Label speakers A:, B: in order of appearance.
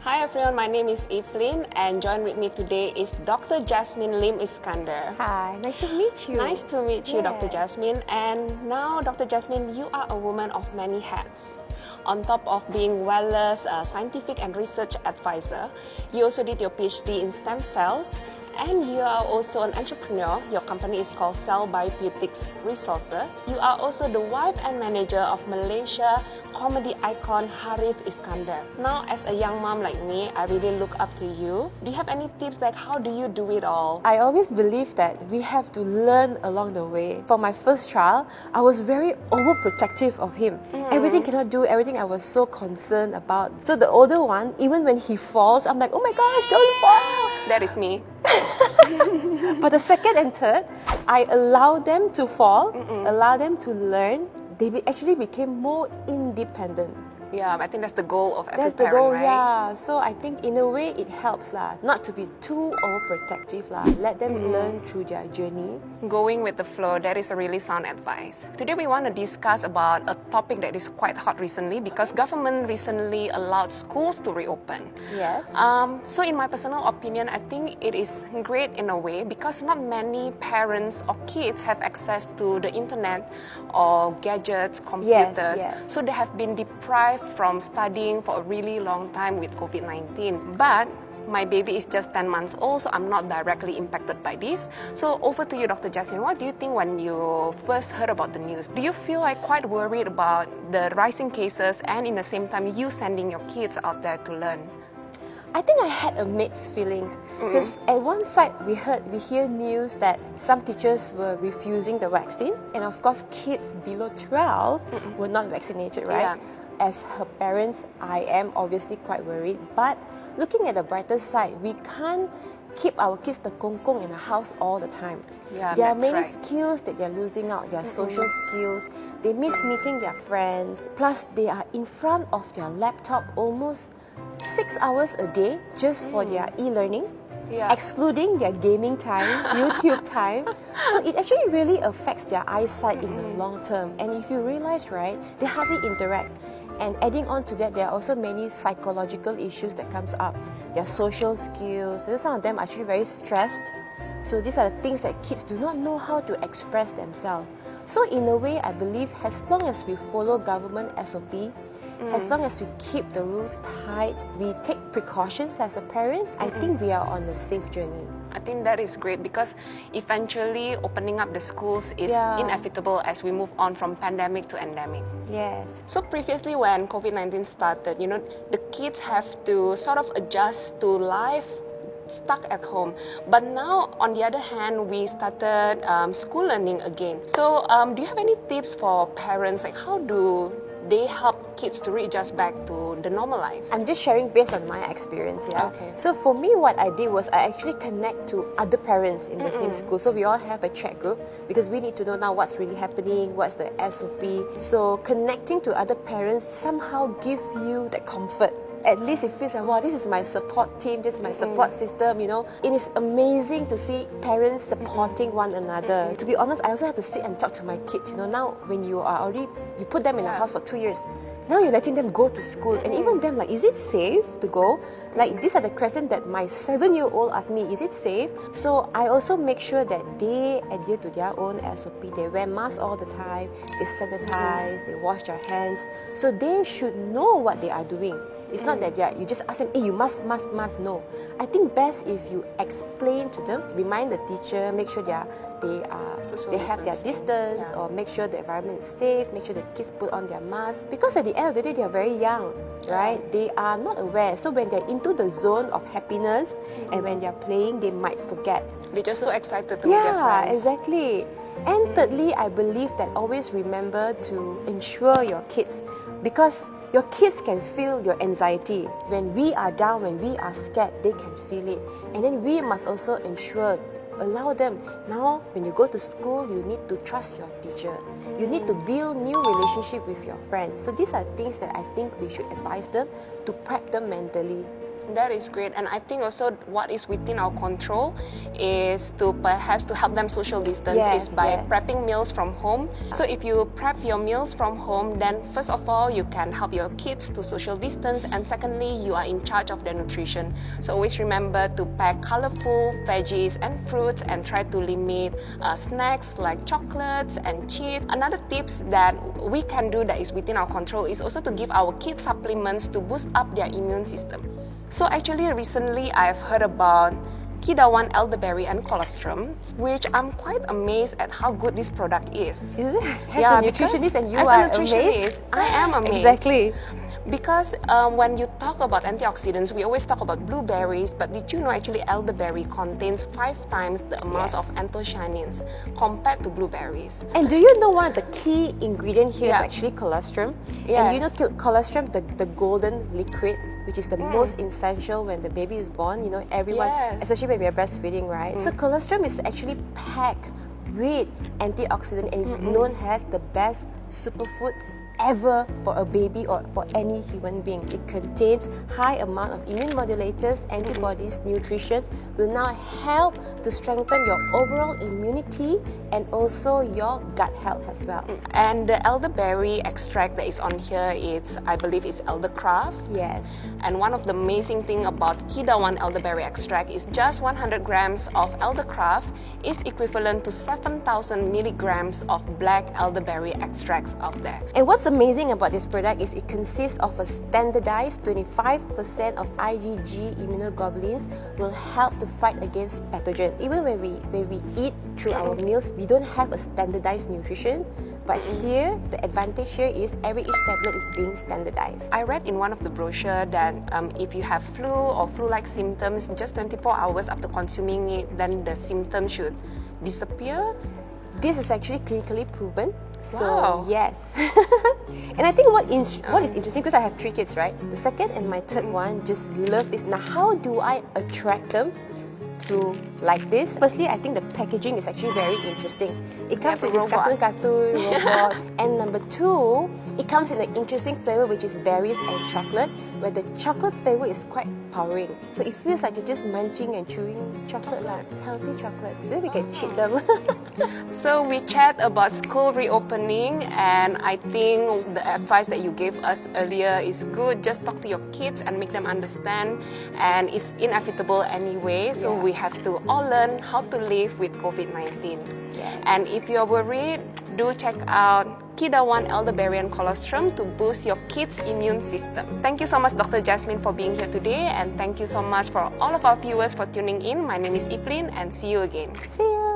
A: Hi everyone, my name is Evelyn and join with me today is Dr. Jasmine Lim Iskander.
B: Hi, nice to meet you.
A: Nice to meet you,
B: Yes.
A: Dr. Jasmine. And now, Dr. Jasmine, you are a woman of many hats. On top of being WELLOUS scientific and research advisor, you also did your PhD in stem cells, and you are also an entrepreneur. Your company is called Cell Biotherapeutics Resources. You are also the wife and manager of Malaysia comedy icon Harith Iskandar. Now, as a young mom like me, I really look up to you. Do you have any tips like how do you do it all?
B: I always believe that we have to learn along the way. For my first child, I was very overprotective of him. Everything cannot do, everything I was so concerned about. So the older one, even when he falls, I'm like, oh my gosh, don't fall.
A: That is me.
B: But the second and third, I allow them to fall, allow them to learn. They actually became more independent.
A: Yeah, I think that's the goal of every
B: That's the
A: parent,
B: goal,
A: right?
B: yeah. So I think in a way it helps lah, not to be too overprotective lah. Let them learn through their journey.
A: Going with the flow, that is a really sound advice. Today we want to discuss about a topic that is quite hot recently because government recently allowed schools to reopen.
B: Yes.
A: So in my personal opinion, I think it is great in a way because not many parents or kids have access to the internet or gadgets, computers.
B: yes.
A: So they have been deprived from studying for a really long time with COVID-19. But my baby is just 10 months old, so I'm not directly impacted by this. So over to you, Dr. Jasmine. What do you think when you first heard about the news? Do you feel like quite worried about the rising cases and in the same time you sending your kids out there to learn?
B: I think I had a mixed feelings because at one side we hear news that some teachers were refusing the vaccine, and of course kids below 12 were not vaccinated, right?
A: Yeah.
B: As her parents, I am obviously quite worried. But looking at the brighter side, we can't keep our kids in the house all the time.
A: Yeah,
B: there are
A: that's
B: many
A: right.
B: skills that they're losing out, their social skills. They miss meeting their friends. Plus, they are in front of their laptop almost 6 hours a day just for their e-learning.
A: Yeah.
B: Excluding their gaming time, YouTube time. So it actually really affects their eyesight in the long term. And if you realize, right, they hardly interact. And adding on to that, there are also many psychological issues that comes up. Their social skills, some of them are actually very stressed. So these are the things that kids do not know how to express themselves. So in a way, I believe as long as we follow government SOP, as long as we keep the rules tight, we take precautions as a parent, I think we are on a safe journey.
A: I think that is great because eventually opening up the schools is
B: Yeah.
A: inevitable as we move on from pandemic to endemic.
B: Yes.
A: So previously when COVID-19 started, the kids have to sort of adjust to life stuck at home. But now, on the other hand, we started school learning again. So do you have any tips for parents? Like how do they help kids to readjust back to the normal life?
B: I'm just sharing based on my experience, yeah.
A: Okay.
B: So for me, what I did was I actually connect to other parents in the same school. So we all have a chat group because we need to know now what's really happening, what's the SOP. So connecting to other parents somehow give you that comfort. At least it feels like, wow, this is my support team, this is my support system, It is amazing to see parents supporting one another. To be honest, I also have to sit and talk to my kids, Now, when you put them in a house for 2 years, now you're letting them go to school. And even them, like, is it safe to go? Like, these are the questions that my 7-year-old asked me, is it safe? So I also make sure that they adhere to their own SOP. They wear masks all the time, they sanitize, they wash their hands. So they should know what they are doing. It's not that you just ask them, hey, you must. No. I think best if you explain to them, remind the teacher, make sure they have their distance, or make sure the environment is safe, make sure the kids put on their masks. Because at the end of the day, they are very young, right? They are not aware. So when they're into the zone of happiness and when they're playing, they might forget.
A: They're just so excited to meet their friends.
B: Yeah, exactly. And thirdly, I believe that always remember to ensure your kids, because your kids can feel your anxiety. When we are down, when we are scared, they can feel it. And then we must also allow them. Now, when you go to school, you need to trust your teacher. You need to build new relationship with your friends. So these are things that I think we should advise them to prep them mentally.
A: That is great, and I think also what is within our control is to perhaps to help them social distance is by prepping meals from home. So if you prep your meals from home, then first of all you can help your kids to social distance, and secondly you are in charge of their nutrition. So always remember to pack colorful veggies and fruits and try to limit snacks like chocolates and chips. Another tips that we can do that is within our control is also to give our kids supplements to boost up their immune system. So actually recently I've heard about Kidaone Elderberry and colostrum, which I'm quite amazed at how good this product is.
B: Is it? As a nutritionist, and you are amazed?
A: I am amazed.
B: Exactly.
A: Because when you talk about antioxidants, we always talk about blueberries, but did you know actually elderberry contains 5 times the amount of anthocyanins compared to blueberries?
B: And do you know one of the key ingredients here is actually colostrum?
A: Yes.
B: And you know colostrum, the golden liquid, which is the most essential when the baby is born. You know, everyone, especially when we are breastfeeding, right? So colostrum is actually packed with antioxidant, and it's known as the best superfood ever for a baby or for any human being. It contains high amount of immune modulators, antibodies, nutrition, will now help to strengthen your overall immunity and also your gut health as well.
A: And the elderberry extract that is on here is, I believe, is eldercraft.
B: Yes.
A: And one of the amazing thing about Kidaone elderberry extract is just 100 grams of eldercraft is equivalent to 7,000 milligrams of black elderberry extracts out there.
B: And what's amazing about this product is it consists of a standardized 25% of IgG immunoglobulins will help to fight against pathogen. Even when we eat through our meals, we don't have a standardized nutrition. But here, the advantage here is each tablet is being standardized.
A: I read in one of the brochure that if you have flu or flu-like symptoms, just 24 hours after consuming it, then the symptoms should disappear.
B: This is actually clinically proven. So
A: Wow.
B: yes. And I think what is interesting, because I have 3 kids, right? The second and my third one just love this. Now, how do I attract them to like this? Firstly, I think the packaging is actually very interesting. It comes with this cartoon robots. And number 2, it comes in an interesting flavor, which is berries and chocolate, where the chocolate flavor is quite powering. So it feels like you're just munching and chewing chocolate, like healthy chocolates. Then we can cheat them.
A: So we chat about school reopening, and I think the advice that you gave us earlier is good. Just talk to your kids and make them understand, and it's inevitable anyway. So we have to all learn how to live with COVID-19.
B: Yes.
A: And if you're worried, do check out Kidaone Elderberry and colostrum to boost your kids' immune system. Thank you so much, Dr. Jasmine, for being here today, and thank you so much for all of our viewers for tuning in. My name is Evelyn, and see you again.
B: See you.